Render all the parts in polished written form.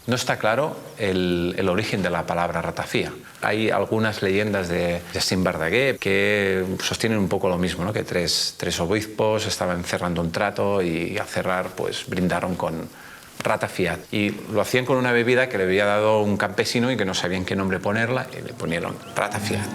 No está claro el origen de la palabra ratafia. Hay algunas leyendas de Jacint Verdaguer que sostienen un poco lo mismo, ¿no? Que tres obispos estaban cerrando un trato y al cerrar pues brindaron con ratafia. Y lo hacían con una bebida que le había dado un campesino y que no sabían qué nombre ponerla y le ponieron ratafia.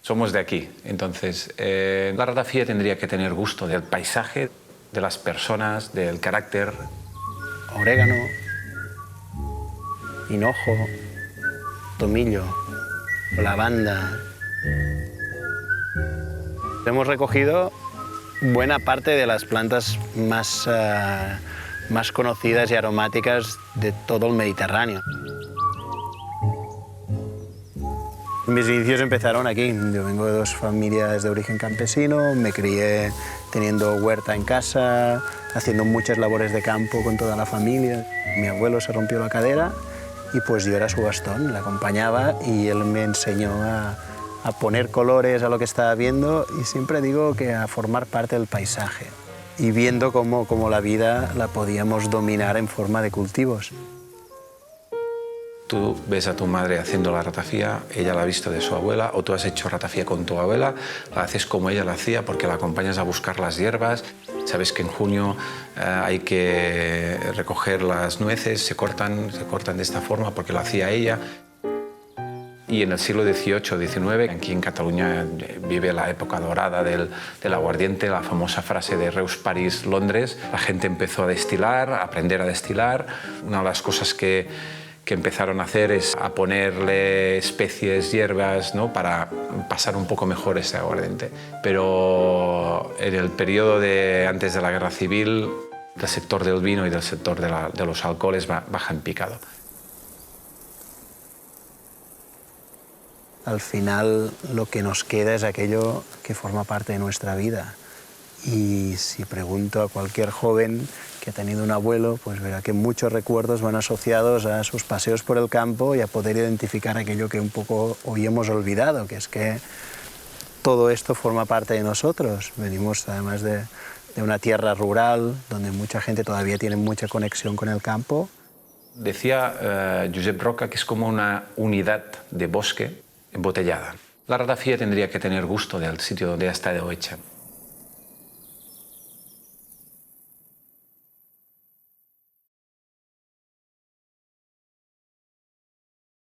Somos de aquí, entonces la ratafia tendría que tener gusto del paisaje, de las personas, del carácter. Orégano, hinojo, tomillo, lavanda. Hemos recogido buena parte de las plantas más conocidas y aromáticas de todo el Mediterráneo. Mis inicios empezaron aquí. Yo vengo de dos familias de origen campesino, me crié teniendo huerta en casa, haciendo muchas labores de campo con toda la familia. Mi abuelo se rompió la cadera y pues yo era su bastón, le acompañaba y él me enseñó a poner colores a lo que estaba viendo y siempre digo que a formar parte del paisaje y viendo cómo la vida la podíamos dominar en forma de cultivos. Tú ves a tu madre haciendo la ratafia, ella la ha visto de su abuela, o tú has hecho ratafia con tu abuela, la haces como ella la hacía porque la acompañas a buscar las hierbas. Sabes que en junio hay que recoger las nueces, se cortan de esta forma porque lo hacía ella. Y en el siglo XVIII-XIX, aquí en Cataluña vive la época dorada del aguardiente, la famosa frase de Reus, París, Londres. La gente empezó a destilar, a aprender a destilar. Una de las cosas que empezaron a hacer es a ponerle especies, hierbas, ¿no? Para pasar un poco mejor ese aguardiente. Pero en el periodo antes de la Guerra Civil, el sector del vino y del sector de los alcoholes baja en picado. Al final lo que nos queda es aquello que forma parte de nuestra vida. Y si pregunto a cualquier joven que ha tenido un abuelo, pues verá que muchos recuerdos van asociados a sus paseos por el campo y a poder identificar aquello que un poco hoy hemos olvidado, que es que todo esto forma parte de nosotros. Venimos además de una tierra rural, donde mucha gente todavía tiene mucha conexión con el campo. Decía Josep Roca que es como una unidad de bosque embotellada. La ratafia tendría que tener gusto del sitio donde ha estado hecha.